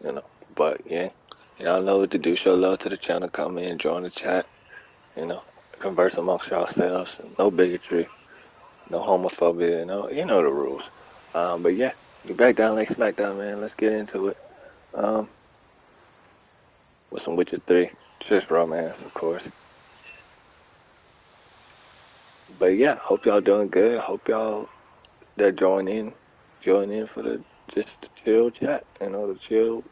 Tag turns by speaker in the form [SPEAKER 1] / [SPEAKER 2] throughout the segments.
[SPEAKER 1] you know. But yeah, y'all know what to do. Show love to the channel. Come in, join the chat. You know, converse amongst yourselves. No bigotry, no homophobia. You know the rules. But yeah, you back down like SmackDown, man. Let's get into it. Um, with some Witcher 3, Triss romance, of course. But yeah, hope y'all doing good. Hope y'all that join in for the just the chill chat. The chill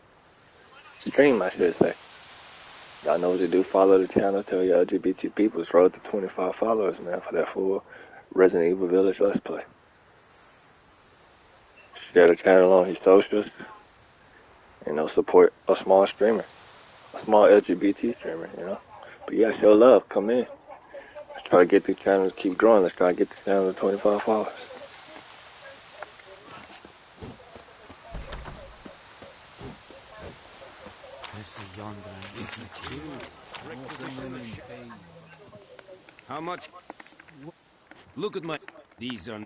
[SPEAKER 1] stream, I should say. Y'all know what to do. Follow the channel. Tell your LGBT people it's road to 25 followers, man, for that full Resident Evil Village Let's Play. Share the channel on your socials. Support a small streamer, a small LGBT streamer. But yeah, show love. Come in. Let's try to get the channel to keep growing. Let's try to get the channel to 25 followers.
[SPEAKER 2] How much? Look at my... These are...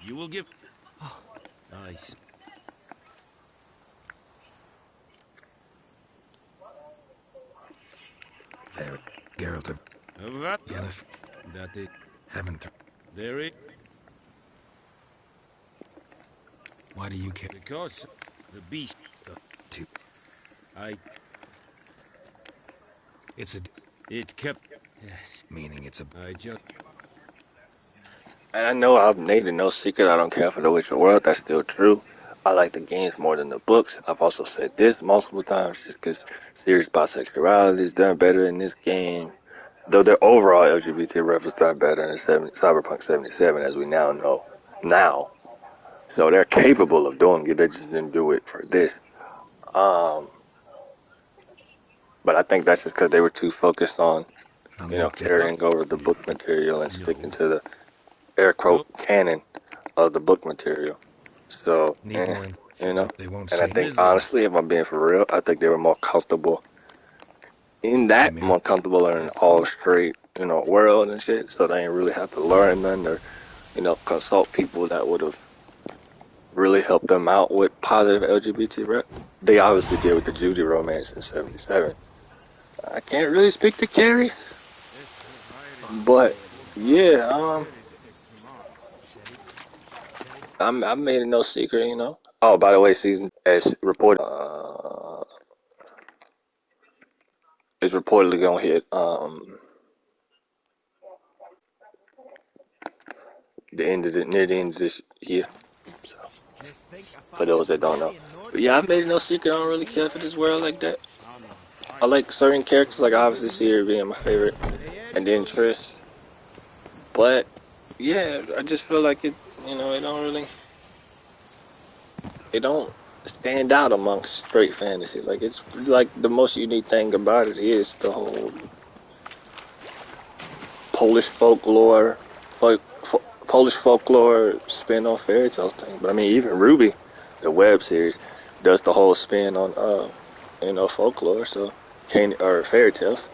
[SPEAKER 2] You will give... Nice.
[SPEAKER 3] There, Geralt of
[SPEAKER 2] What?
[SPEAKER 3] Yennefer.
[SPEAKER 2] That is...
[SPEAKER 3] Haven't.
[SPEAKER 2] There is...
[SPEAKER 3] Why do you care?
[SPEAKER 2] Because the beast...
[SPEAKER 3] To. It's a.
[SPEAKER 2] It kept... Yes.
[SPEAKER 3] Meaning it's a.
[SPEAKER 2] I just...
[SPEAKER 1] And I know I've made it no secret I don't care for the Witcher world. That's still true. I like the games more than the books. I've also said this multiple times just because serious bisexuality is done better in this game. Though their overall LGBT reference done better in Cyberpunk 77, as we now know. Now. So they're capable of doing it. They just didn't do it for this. But I think that's just because they were too focused on, carrying over the book material and sticking to the air quote canon of the book material. So,
[SPEAKER 3] They won't
[SPEAKER 1] and I
[SPEAKER 3] say.
[SPEAKER 1] think honestly, if I'm being for real, I think they were more comfortable in that, more comfortable in an all straight, world and shit. So they ain't really have to learn nothing or, consult people that would have really helped them out with positive LGBT rep. They obviously did with the Judy romance in 77. I can't really speak to Carrie, but yeah, I made it no secret. Oh, by the way, season as reported, is reportedly gonna hit near the end of this year. So, for those that don't know, but yeah, I made it no secret. I don't really care for this world like that. I like certain characters, like obviously Siri being my favorite, and then Triss. But yeah, I just feel like it don't stand out amongst straight fantasy. Like it's like the most unique thing about it is the whole Polish folklore, Polish folklore spin on fairy tales thing. But I mean, even Ruby, the web series, does the whole spin on folklore. So or fairy tales,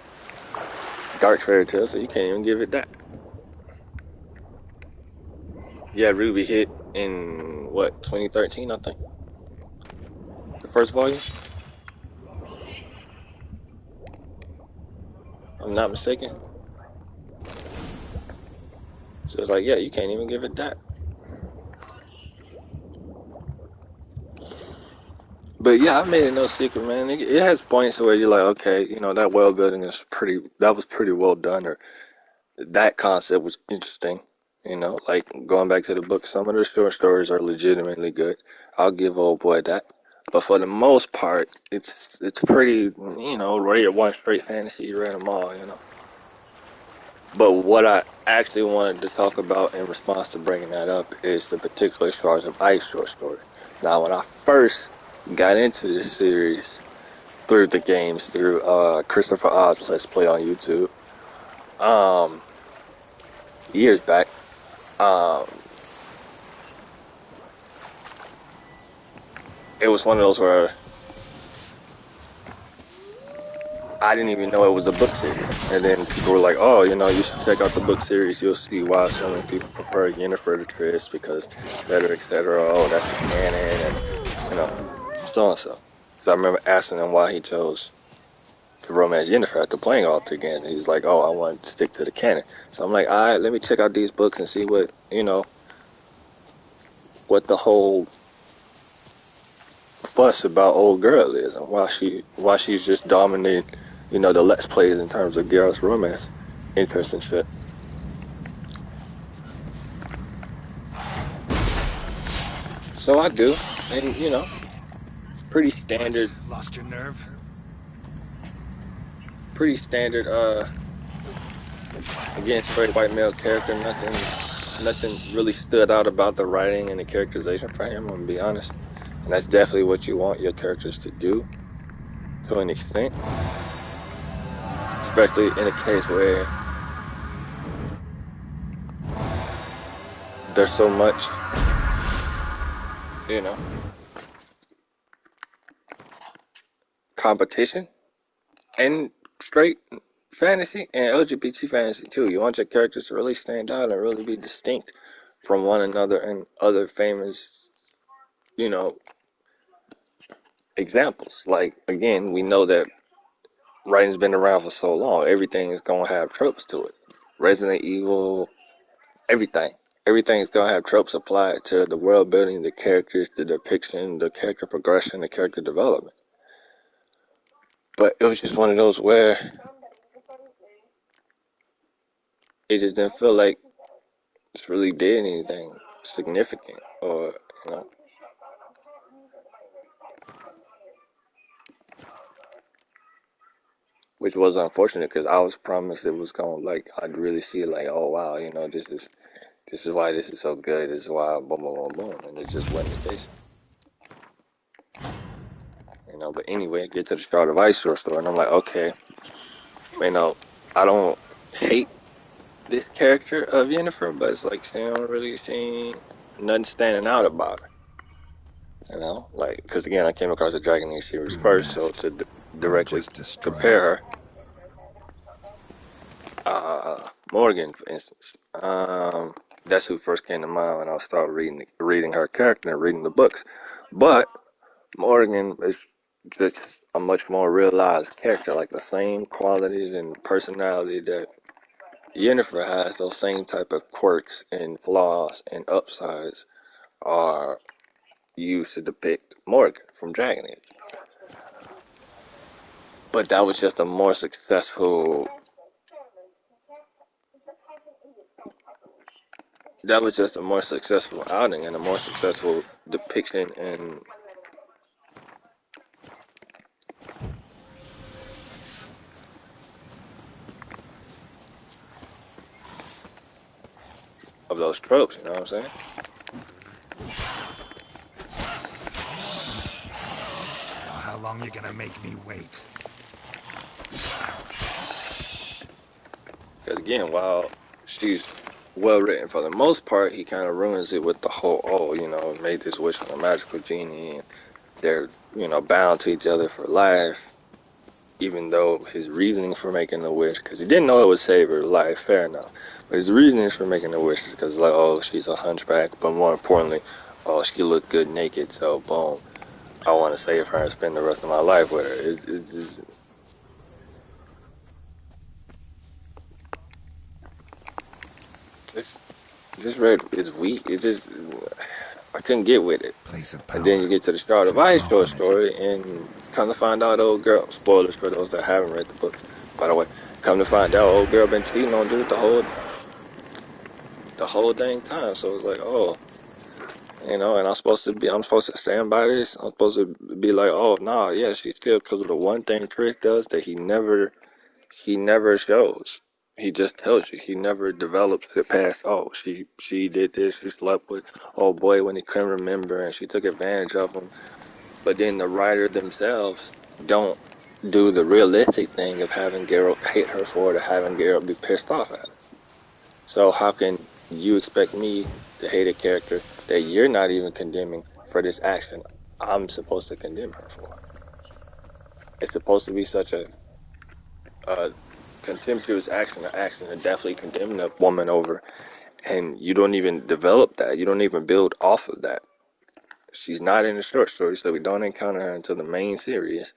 [SPEAKER 1] dark fairy tales. So you can't even give it that. Yeah, Ruby hit in what 2013, I think. The first volume. If I'm not mistaken. So it's like, yeah, you can't even give it that. But yeah, I made it no secret, man. It has points where you're like, okay, that world building that was pretty well done, or that concept was interesting. Like going back to the book, some of the short stories are legitimately good. I'll give old boy that. But for the most part, it's pretty, rare one straight fantasy. You read them all. But what I actually wanted to talk about in response to bringing that up is the particular Shards of Ice short story. Now, when I first got into this series through the games, through Christopher Oz Let's Play on YouTube, years back, it was one of those where I didn't even know it was a book series. And then people were like, oh, you should check out the book series. You'll see why so many people prefer Yennefer to Triss because et cetera, et cetera. Oh, that's canon and, so and so. So I remember asking him why he chose to romance Jennifer after playing all three games. And he was like, "Oh, I want to stick to the canon." So I'm like, "All right, let me check out these books and see what what the whole fuss about old girl is, and why she's just dominating, the let's plays in terms of Geralt's romance. Interesting shit." So I do, and pretty
[SPEAKER 3] What?
[SPEAKER 1] standard,
[SPEAKER 3] Lost your nerve?
[SPEAKER 1] pretty standard. Again, straight white male character. Nothing really stood out about the writing and the characterization for him. I'm gonna be honest, and that's definitely what you want your characters to do to an extent, especially in a case where there's so much, you know, competition and straight fantasy and LGBT fantasy too. You want your characters to really stand out and really be distinct from one another and other famous, you know, examples. Like again, we know that writing's been around for so long. Everything is gonna have tropes to it. Resident Evil, everything. Everything's gonna have tropes applied to the world building, the characters, the depiction, the character progression, the character development. But it was just one of those where it just didn't feel like it really did anything significant, or you know, which was unfortunate because I was promised it was gonna like I'd really see it like, oh wow, this is why this is so good. This is why boom boom boom boom, and it just wasn't the case. But anyway, I get to the start of Ice Short Story, and I'm like, okay, you know, I don't hate this character of Yennefer, but it's like she ain't nothing standing out about her. Like, because again, I came across the Dragon Age series first, so
[SPEAKER 3] Brunest.
[SPEAKER 1] to
[SPEAKER 3] Or
[SPEAKER 1] directly
[SPEAKER 3] just destroy
[SPEAKER 1] compare
[SPEAKER 3] her.
[SPEAKER 1] her, Morgan, for instance, that's who first came to mind when I started reading her character and reading the books. But Morgan is just a much more realized character, like the same qualities and personality that Yennefer has. Those same type of quirks and flaws and upsides are used to depict Morgan from Dragon Age. But that was just a more successful outing and a more successful depiction and of those tropes. You know what I'm saying?
[SPEAKER 3] Now, how long you gonna make me wait?
[SPEAKER 1] Because again, while she's well written for the most part, he kind of ruins it with the whole, oh, made this wish on a magical genie and they're, bound to each other for life, even though his reasoning for making the wish, because he didn't know it would save her life, fair enough. But his reasoning for making the wish is because, like, oh, she's a hunchback, but more importantly, oh, she looked good naked, so boom, I want to save her and spend the rest of my life with her. It's just read, it's weak. I couldn't get with it.
[SPEAKER 3] Place of
[SPEAKER 1] And then you
[SPEAKER 3] power.
[SPEAKER 1] get to the start of Ice
[SPEAKER 3] Withdraw
[SPEAKER 1] Short
[SPEAKER 3] from it.
[SPEAKER 1] Story and come to find out old girl, spoilers for those that haven't read the books, by the way, come to find out old girl been cheating on dude the whole dang time. So it's like, oh, and I'm supposed to stand by this. I'm supposed to be like, oh, nah, yeah, she's still, because of the one thing Triss does that he never shows. He just tells you. He never develops it past, oh, she did this, she slept with oh boy when he couldn't remember and she took advantage of him. But then the writer themselves don't do the realistic thing of having Geralt hate her for it, or having Geralt be pissed off at her. So how can you expect me to hate a character that you're not even condemning for this action I'm supposed to condemn her for? It's supposed to be such a contemptuous action, an action to definitely condemn a woman over, and you don't even develop that. You don't even build off of that. She's not in the short story, so we don't encounter her until the main series.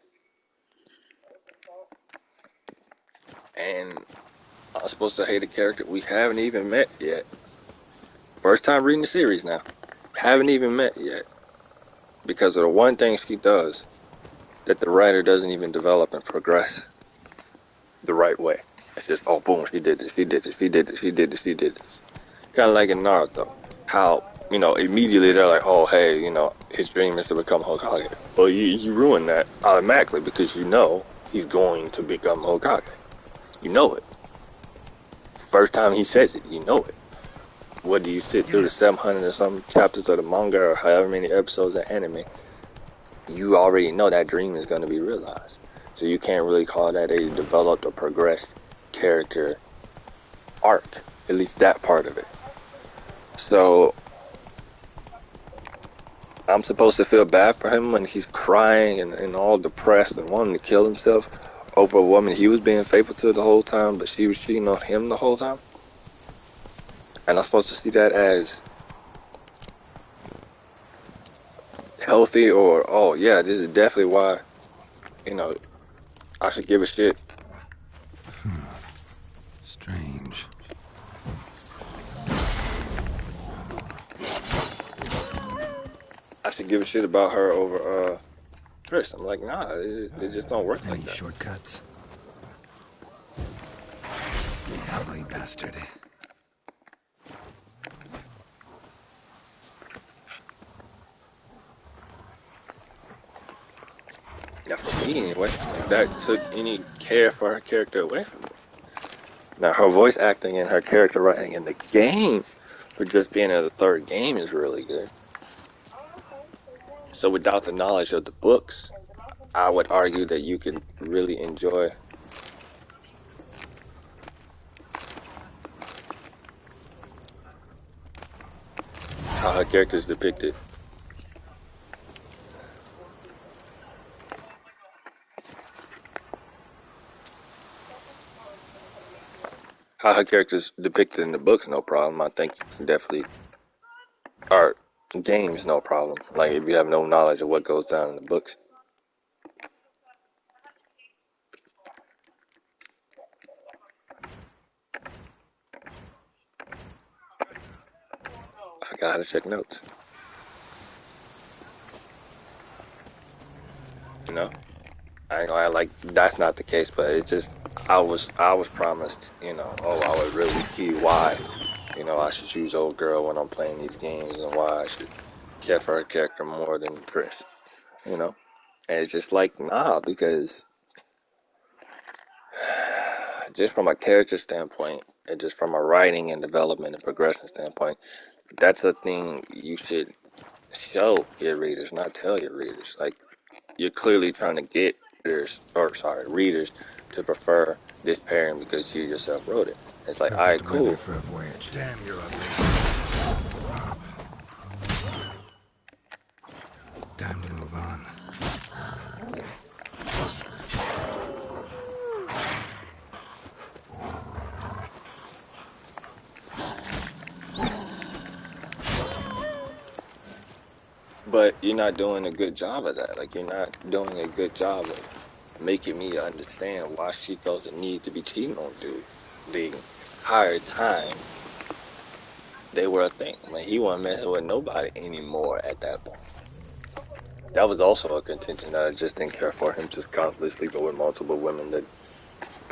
[SPEAKER 1] And I'm supposed to hate a character we haven't even met yet. First time reading the series now. Haven't even met yet. Because of the one thing she does that the writer doesn't even develop and progress the right way. It's just, oh, boom, she did this, she did this, she did this, she did this, she did this. Kind of like in Naruto. How, immediately they're like, oh, hey, his dream is to become Hokage. Well, you ruin that automatically because you know he's going to become Hokage. You know it. First time he says it, you know it. What do you sit through the 700 or some chapters of the manga or however many episodes of anime? You already know that dream is going to be realized. So you can't really call that a developed or progressed character arc. At least that part of it. So I'm supposed to feel bad for him when he's crying and all depressed and wanting to kill himself over a woman he was being faithful to the whole time, but she was cheating on him the whole time? And I'm supposed to see that as healthy or, oh yeah, this is definitely why, I should give a shit.
[SPEAKER 3] Strange.
[SPEAKER 1] I should give a shit about her over Triss. I'm like, nah, it just don't work like
[SPEAKER 3] Any
[SPEAKER 1] that.
[SPEAKER 3] shortcuts? Ugly bastard.
[SPEAKER 1] Now for me anyway, that took any care for her character away from me. Now her voice acting and her character writing in the game for just being in the third game is really good. So without the knowledge of the books, I would argue that you can really enjoy how her character is depicted. How her character's depicted in the books, no problem. I think you can definitely art games, no problem. Like if you have no knowledge of what goes down in the books. I forgot how to check notes. You know? I ain't gonna act like that's not the case, but it's just I was promised, oh, I would really see why, I should choose old girl when I'm playing these games and why I should care for her character more than Triss, you know? And it's just like, nah, because just from a character standpoint and just from a writing and development and progression standpoint, that's a thing you should show your readers, not tell your readers. Like, you're clearly trying to get readers to prefer this pairing because you yourself wrote it. It's like, all right,
[SPEAKER 3] Perfect weather
[SPEAKER 1] cool.
[SPEAKER 3] for a voyage. Damn, you're ugly. Time to move on.
[SPEAKER 1] But you're not doing a good job of that. Like, you're not doing a good job of making me understand why she feels the need to be cheating on dude the entire time they were a thing. I mean, he wasn't messing with nobody anymore at that point. That was also a contention that I just didn't care for him just constantly sleeping with multiple women that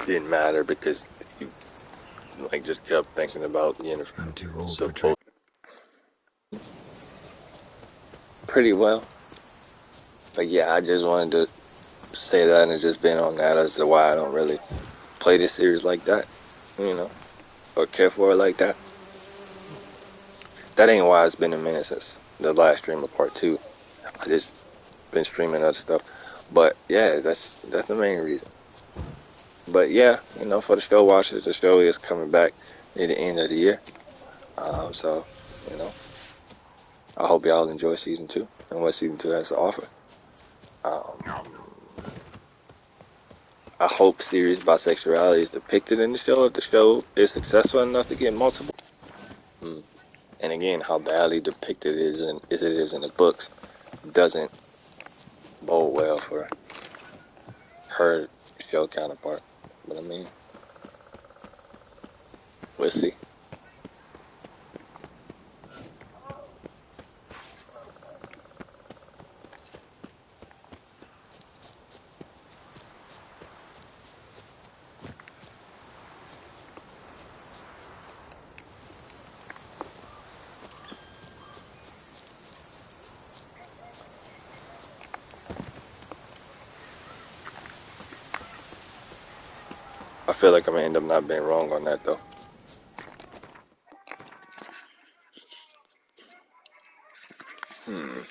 [SPEAKER 1] didn't matter because he just kept thinking about
[SPEAKER 3] I'm too old
[SPEAKER 1] so
[SPEAKER 3] for training.
[SPEAKER 1] pretty well. But yeah, I just wanted to say that and just been on that as to why I don't really play this series like that, or care for it like that. That ain't why it's been a minute since the last stream of part 2. I just been streaming other stuff. But yeah, that's the main reason. But yeah, for the show watchers, the show is coming back near the end of the year. So, I hope y'all enjoy season 2 and what season 2 has to offer. I hope serious bisexuality is depicted in the show if the show is successful enough to get multiple. And again, how badly depicted it is in the books. doesn't bode well for her show counterpart. But I mean, we'll see. I feel like I'm gonna end up not being wrong on that though. Hmm.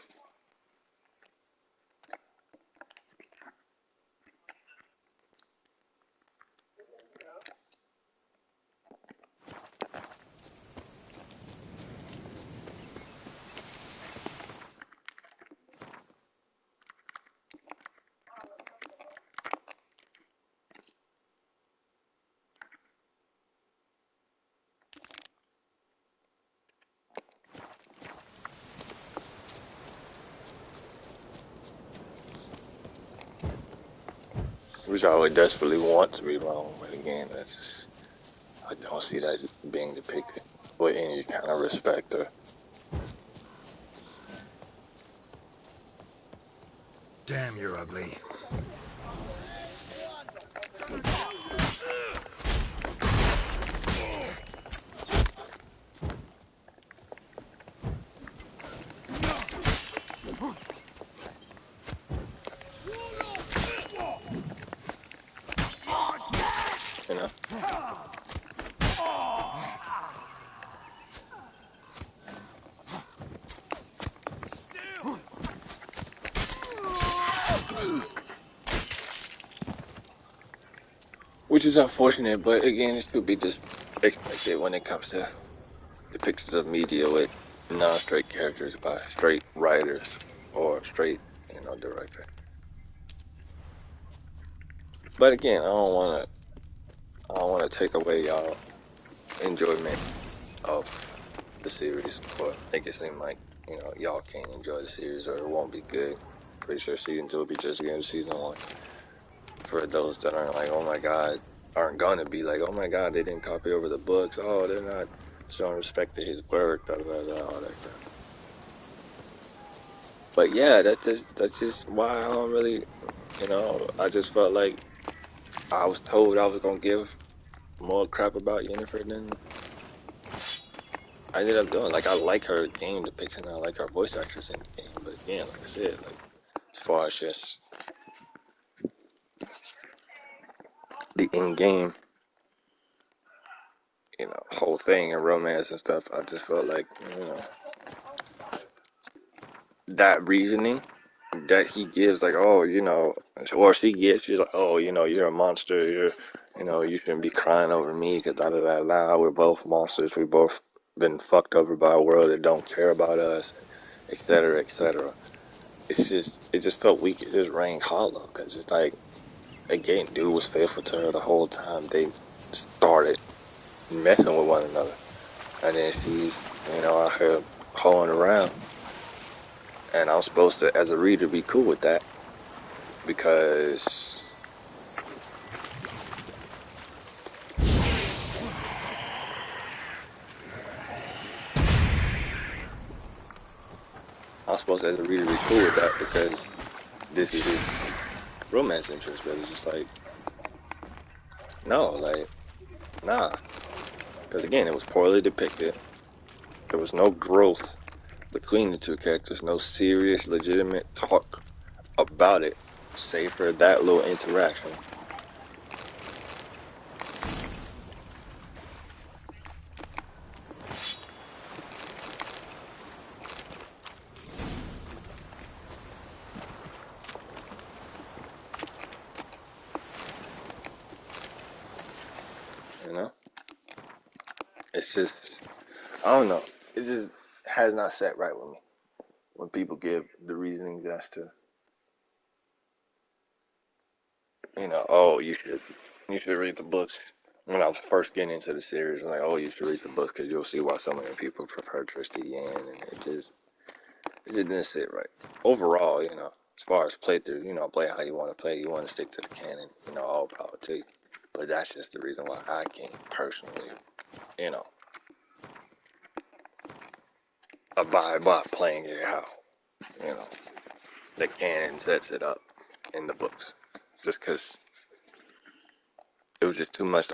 [SPEAKER 1] Which I would desperately want to be wrong, but again, that's just, I don't see that being depicted with any kind of respect or.
[SPEAKER 3] Damn, you're ugly.
[SPEAKER 1] You know. Which is unfortunate, but again, it should be just expected when it comes to depictions of media with non-straight characters by straight writers or straight, director. But again, I don't want to take away y'all enjoyment of the series or make it seem like y'all can't enjoy the series or it won't be good. Pretty sure season 2 will be just again season 1. For those that aren't like, oh my god, aren't gonna be like, oh my god, they didn't copy over the books. Oh, they're not showing respect to his work. Da, da, da, all that crap. But yeah, that's just why I don't really, I just felt like I was told I was gonna give more crap about Yennefer than I ended up doing. Like I like her game depiction, I like her voice actress in the game. But again, like I said, like as far as just the in-game, whole thing and romance and stuff, I just felt like, that reasoning that he gives, like, oh, or she gets, she's like, oh, you're a monster, you shouldn't be crying over me, because da da da da, we're both monsters, we both been fucked over by a world that don't care about us, etc., etc. It just felt weak, it just rang hollow, because it's like, again, dude was faithful to her the whole time they started messing with one another, and then she's, out here hoeing around, and I'm supposed to, as a reader, be cool with that, because I'm supposed to, as a reader, be cool with that because this is his romance interest. But it's just like, no, like, nah. Because again, it was poorly depicted. There was no growth between the two characters, no serious, legitimate talk about it, save for that little interaction. You know, it's just, I don't know. It just has not sat right with me when people give the reasonings as to, oh, you should read the books. When I was first getting into the series, I'm like, oh, you should read the books because you'll see why so many people prefer Triss to Yen, and it just, It just didn't sit right. Overall, as far as playthrough, play how you want to play. You want to stick to the canon, all power to you. But that's just the reason why I can't personally, you know, abide by playing it how, you know, the canon sets it up in the books. Just because it was just too much.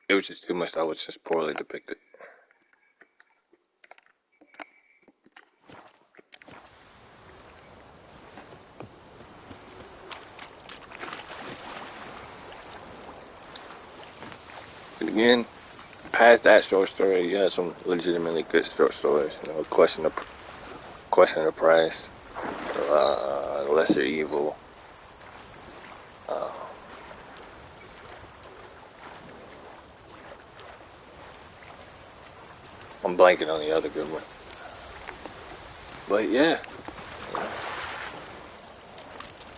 [SPEAKER 1] It was just too much. I was just poorly depicted. But again, past that short story, you had some legitimately good short stories. Question of price, lesser evil. Uh, I'm blanking on the other good one. But yeah,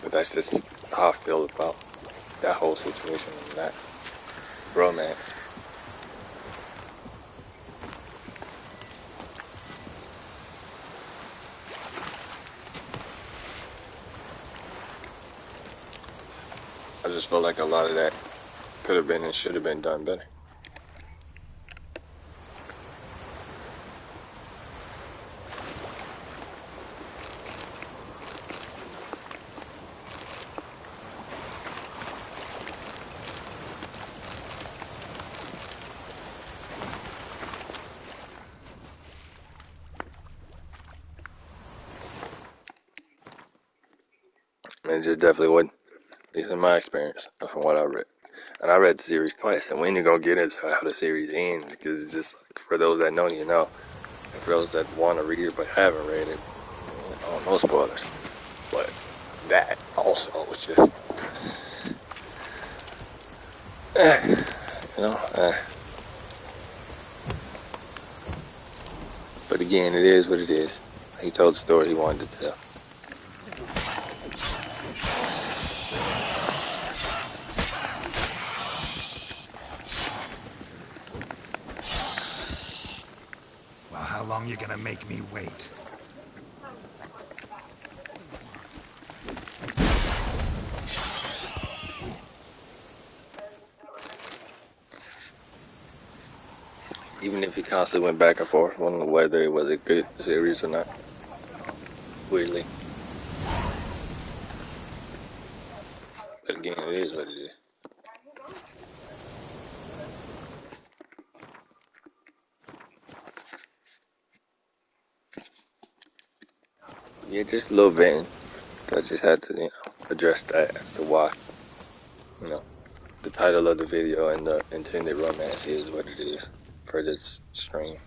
[SPEAKER 1] but that's just how I feel about that whole situation and that romance. I just felt like a lot of that could have been and should have been done better. And it just definitely wasn't, at least in my experience, from what I read. And I read the series twice, and we ain't gonna get into how the series ends because it's just like, for those that know, and for those that want to read it but haven't read it, no spoilers. But that also was just, you know. But again, it is what it is. He told the story he wanted to tell.
[SPEAKER 3] Well, how long you gonna make me wait?
[SPEAKER 1] Even if he constantly went back and forth on whether it was a good series or not. Weirdly. But again, it is what it is. Yeah, just a little venting. I just had to, address that as to why, you know, the title of the video and the intended romance is what it is for this stream.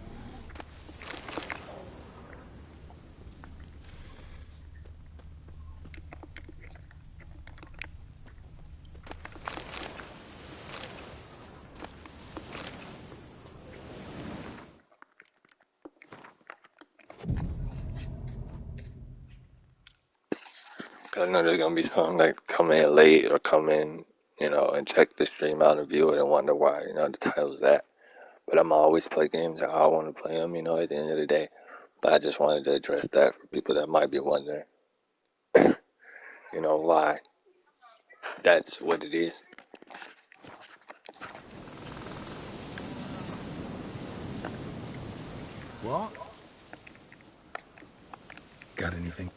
[SPEAKER 1] Cause I know there's gonna be some that come in late or come in, and check the stream out and view it and wonder why, the title's that. But I'm always play games how I want to play them, at the end of the day. But I just wanted to address that for people that might be wondering, why that's what it is.
[SPEAKER 3] What? Got anything?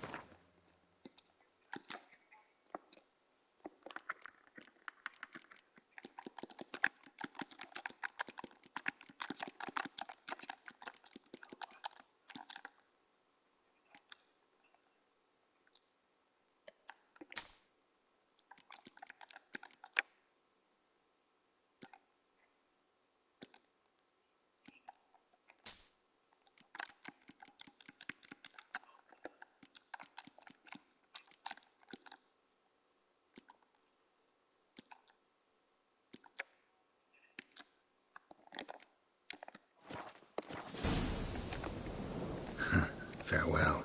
[SPEAKER 3] Farewell.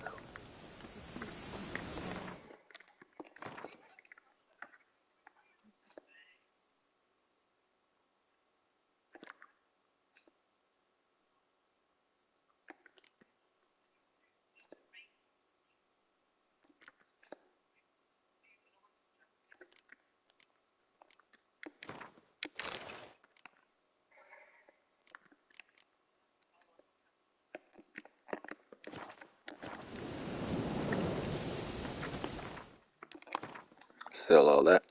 [SPEAKER 1] sell all that.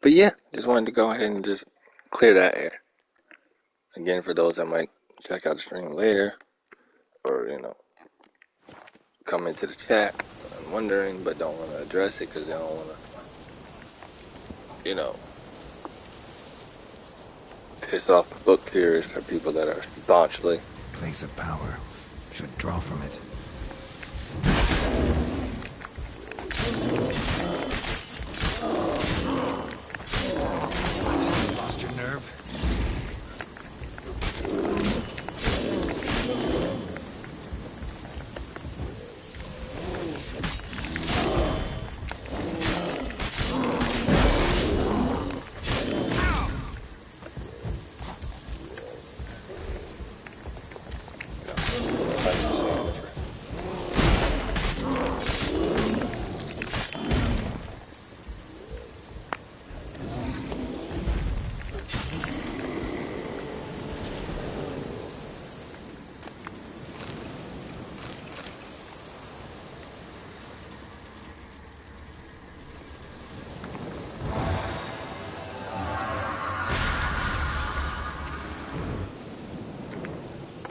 [SPEAKER 1] But yeah, just wanted to go ahead and just clear that air. Again, for those that might check out the stream later, or come into the chat and wondering but don't want to address it because they don't want to, piss off the book curious or people that are staunchly.
[SPEAKER 3] Place of power. Should draw from it. What? Lost your nerve?
[SPEAKER 1] Sometimes you see it.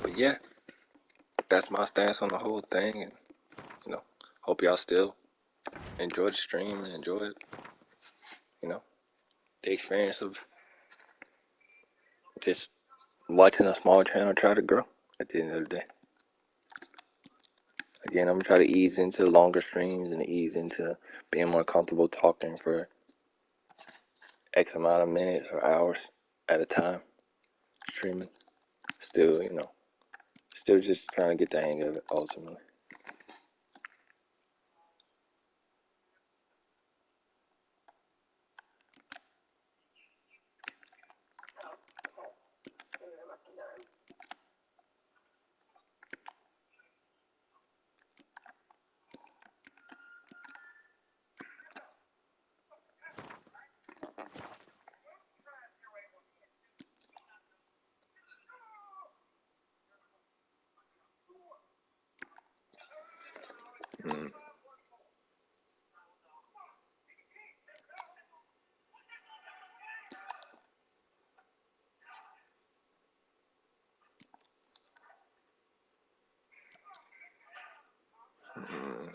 [SPEAKER 1] But yeah, that's my stance on the whole thing, and hope y'all still enjoy the stream and enjoy it. The experience of just watching a small channel try to grow at the end of the day. Again, I'm gonna try to ease into longer streams and ease into being more comfortable talking for X amount of minutes or hours at a time, streaming. Still, still just trying to get the hang of it ultimately. Mm. Mm.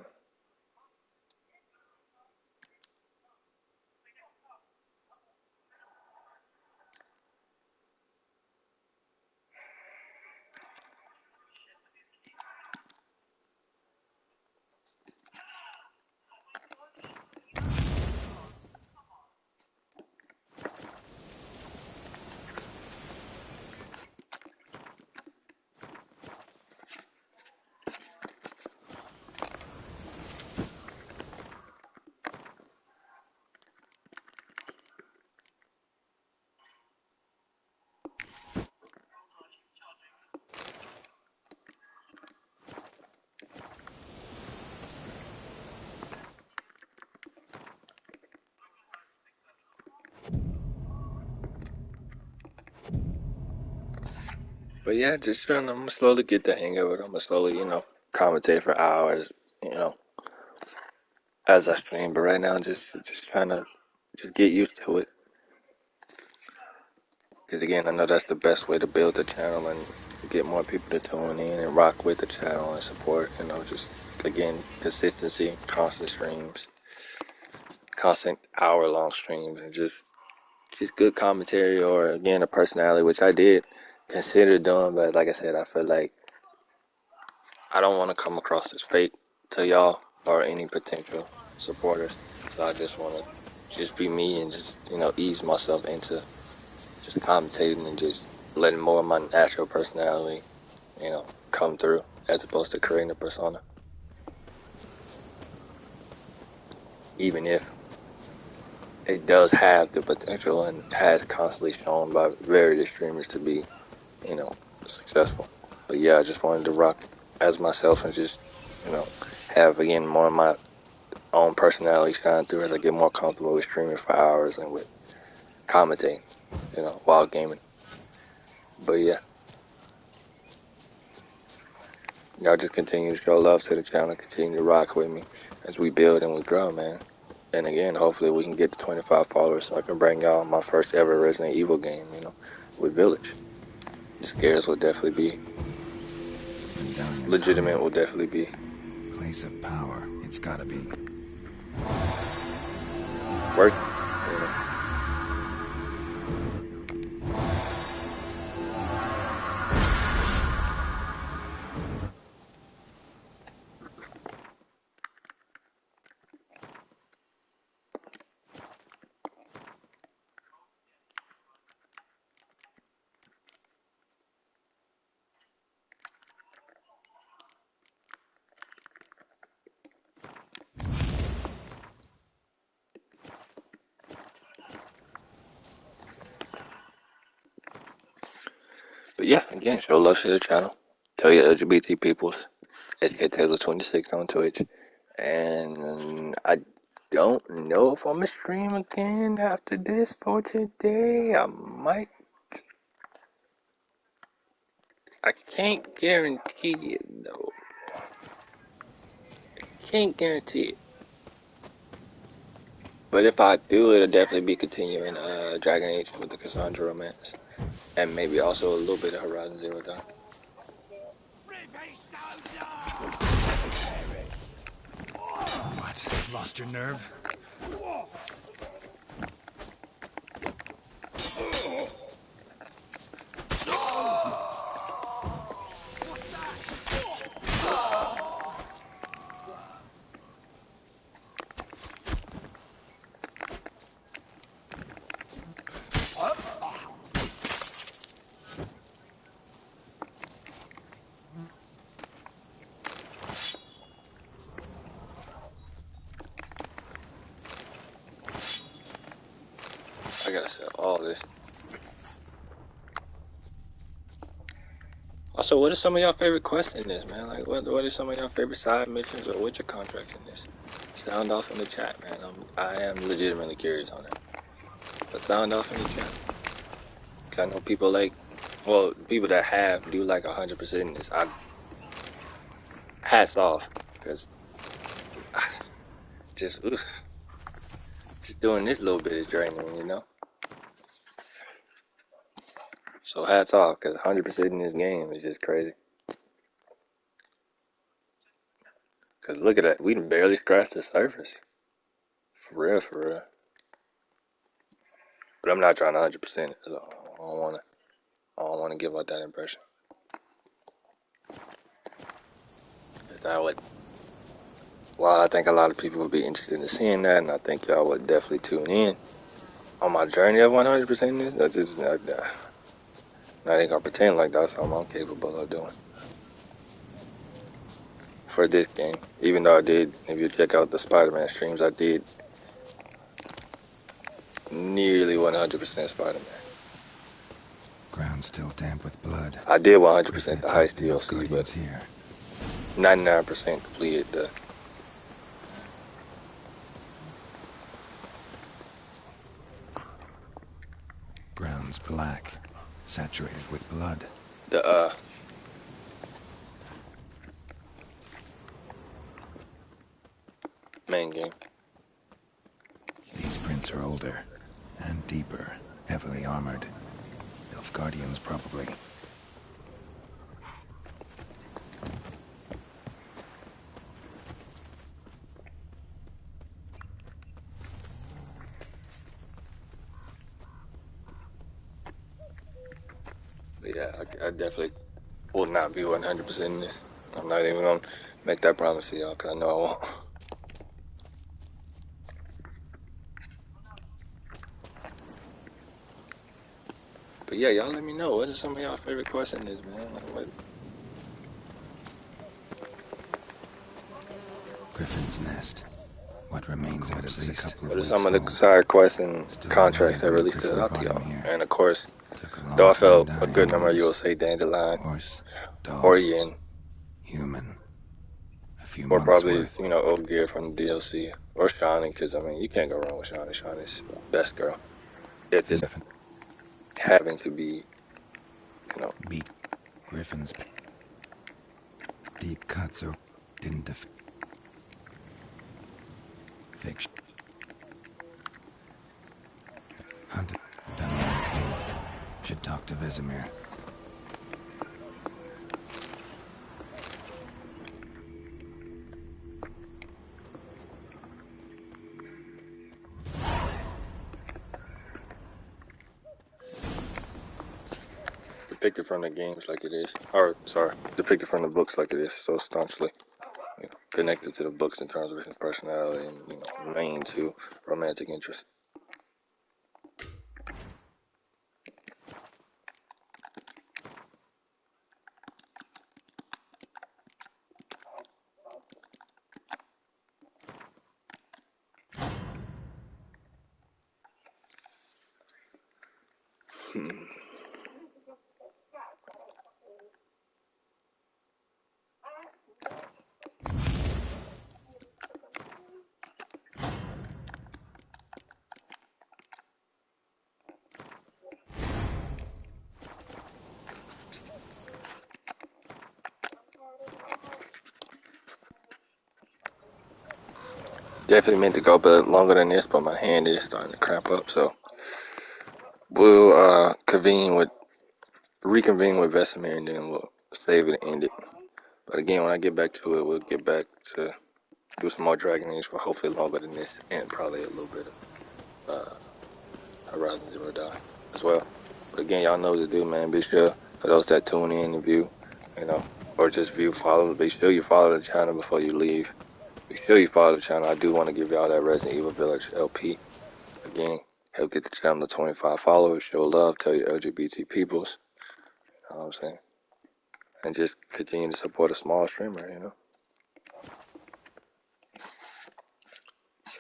[SPEAKER 1] But yeah, just trying. I'm gonna slowly get the hang of it. I'm gonna slowly, commentate for hours, you know, as I stream. But right now, just trying to just get used to it. Because again, I know that's the best way to build the channel and get more people to tune in and rock with the channel and support. Just again, consistency, constant streams, constant hour-long streams, and just good commentary or again a personality, which I did consider doing. But like I said, I feel like I don't want to come across as fake to y'all or any potential supporters. So I just want to just be me and just ease myself into just commentating and just letting more of my natural personality, come through as opposed to creating a persona. Even if it does have the potential and has constantly shown by various streamers to be, successful. But yeah, I just wanted to rock as myself and just, have again more of my own personality shine through as I get more comfortable with streaming for hours and with commentating, while gaming. But yeah, y'all just continue to show love to the channel, continue to rock with me as we build and we grow, man. And again, hopefully we can get to 25 followers so I can bring y'all my first ever Resident Evil game, with Village. The scares will definitely be
[SPEAKER 3] Medallion's
[SPEAKER 1] legitimate,
[SPEAKER 3] humming.
[SPEAKER 1] will definitely be
[SPEAKER 3] Place of power. It's gotta be.
[SPEAKER 1] worth it. But yeah, again, show love to the channel. Tell your LGBT peoples. Educate Taylor 26 on Twitch. And I don't know if I'm gonna stream again after this for today. I might. I can't guarantee it though. Can't guarantee it. But if I do, it'll definitely be continuing Dragon Age with the Cassandra romance. And maybe also a little bit of Horizon Zero Dawn.
[SPEAKER 3] What? Lost your nerve?
[SPEAKER 1] I gotta sell all this. Also, what are some of y'all favorite quests in this, man? Like, what are some of y'all favorite side missions or Witcher contracts in this? Sound off in the chat, man. I am legitimately curious on it. But sound off in the chat. Cause I know people people that have do like 100% in this. Hats off, cause just just doing this little bit is draining. So hats off, cause 100% in this game is just crazy. Cause look at that, we done barely scratched the surface. For real, for real. But I'm not trying to 100% it, so I don't wanna give out that impression. That would, well, I think a lot of people would be interested in seeing that, and I think y'all would definitely tune in on my journey of 100% in this. That's just not even gonna pretend like that's something I'm capable of doing for this game. Even though I did, if you check out the Spider-Man streams, I did nearly 100% Spider-Man.
[SPEAKER 3] Ground still damp with blood.
[SPEAKER 1] I did 100%
[SPEAKER 3] Quickly
[SPEAKER 1] the
[SPEAKER 3] attack
[SPEAKER 1] heist
[SPEAKER 3] the elf
[SPEAKER 1] DLC, but
[SPEAKER 3] guardians here.
[SPEAKER 1] 99% completed the.
[SPEAKER 3] Ground's black, saturated with blood.
[SPEAKER 1] The main game.
[SPEAKER 3] These prints are older and deeper, heavily armored. Elf guardians probably.
[SPEAKER 1] But yeah, I definitely will not be 100% in this. I'm not even gonna make that promise to y'all, cause I know I won't. But yeah, y'all let me know. What are some of y'all favorite quests in this, man? Like,
[SPEAKER 3] Griffin's nest. What remains of it is a couple
[SPEAKER 1] what
[SPEAKER 3] of
[SPEAKER 1] are
[SPEAKER 3] weeks
[SPEAKER 1] some of the
[SPEAKER 3] old.
[SPEAKER 1] side quests and
[SPEAKER 3] Still
[SPEAKER 1] contracts
[SPEAKER 3] alive
[SPEAKER 1] that
[SPEAKER 3] when the
[SPEAKER 1] really
[SPEAKER 3] Crickler
[SPEAKER 1] stood out to
[SPEAKER 3] brought him
[SPEAKER 1] y'all?
[SPEAKER 3] here.
[SPEAKER 1] And of course,
[SPEAKER 3] Took a
[SPEAKER 1] though
[SPEAKER 3] long
[SPEAKER 1] I
[SPEAKER 3] time
[SPEAKER 1] felt
[SPEAKER 3] to
[SPEAKER 1] a
[SPEAKER 3] hide
[SPEAKER 1] good number of you will
[SPEAKER 3] animals.
[SPEAKER 1] say Dandelion
[SPEAKER 3] Horse,
[SPEAKER 1] or
[SPEAKER 3] dog,
[SPEAKER 1] Yin,
[SPEAKER 3] human. A few
[SPEAKER 1] or
[SPEAKER 3] months
[SPEAKER 1] probably,
[SPEAKER 3] worth.
[SPEAKER 1] Old Gear from the DLC, or Shawnee, because, you can't go wrong with Shawnee. Shawnee's best girl. If it's
[SPEAKER 3] These
[SPEAKER 1] having to be,
[SPEAKER 3] beat Griffin's deep cuts or didn't fiction. Should talk to Vesemir.
[SPEAKER 1] Depicted from the games like it is, or sorry, depicted from the books like it is, so staunchly, connected to the books in terms of his personality and main to romantic interest. Hmm. Definitely meant to go a bit longer than this, but my hand is starting to cramp up, so we'll reconvene with Vesemir, and then we'll save it and end it. But again, when I get back to it, we'll get back to do some more Dragon Age for hopefully longer than this, and probably a little bit of Horizon Zero Dawn as well. But again, y'all know what to do, man. Be sure, for those that tune in and view, or just view, follow, be sure you follow the channel before you leave. Be sure you follow the channel. I do want to give y'all that Resident Evil Village LP. Again, help get the channel to 25 followers. Show love, tell your LGBT peoples. You know what I'm saying? And just continue to support a small streamer.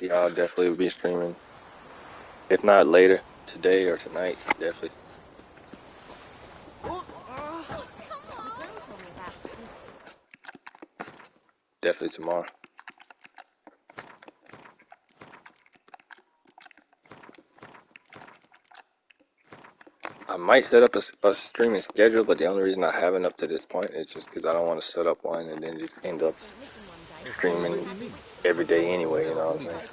[SPEAKER 1] Y'all definitely will be streaming. If not later, today or tonight, definitely. Definitely tomorrow. I might set up a streaming schedule, but the only reason I haven't up to this point is just because I don't want to set up one and then just end up streaming every day anyway, you know what I'm saying?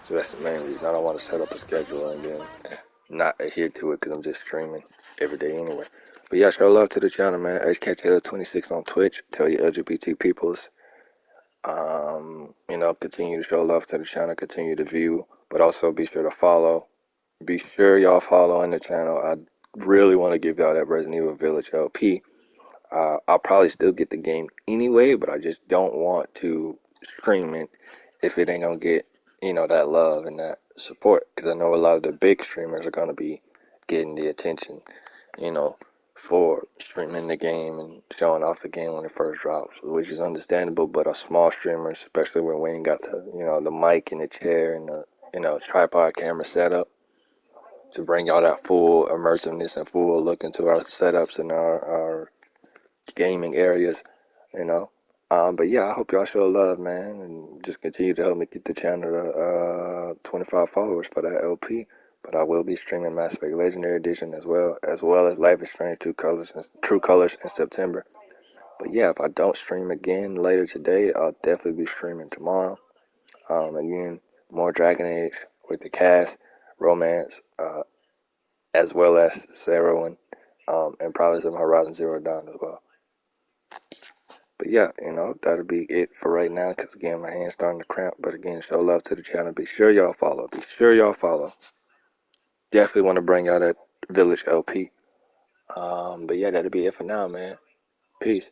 [SPEAKER 1] So that's the main reason. I don't want to set up a schedule and then not adhere to it because I'm just streaming every day anyway. But yeah, show love to the channel, man. HKTaylor26 on Twitch. Tell your LGBT peoples, continue to show love to the channel, continue to view, but also be sure to follow. Be sure y'all follow on the channel. I really want to give y'all that Resident Evil Village LP. I'll probably still get the game anyway, but I just don't want to stream it if it ain't gonna get, that love and that support. Because I know a lot of the big streamers are gonna be getting the attention, you know, for streaming the game and showing off the game when it first drops, which is understandable. But our small streamers, especially when we ain't got the mic and the chair and the, tripod camera setup to bring y'all that full immersiveness and full look into our setups and our gaming areas, you know. But yeah, I hope y'all show love, man, and just continue to help me get the channel to 25 followers for that LP. But I will be streaming Mass Effect Legendary Edition as well as Life is Strange True Colors in September. But yeah, if I don't stream again later today, I'll definitely be streaming tomorrow. Again, more Dragon Age with the cast, romance, as well as Sarah and probably some Horizon Zero Dawn as well. But yeah, that'll be it for right now because again, my hand's starting to cramp. But again, show love to the channel. Be sure y'all follow. Be sure y'all follow. Definitely want to bring out that Village LP. But yeah, that'll be it for now, man. Peace.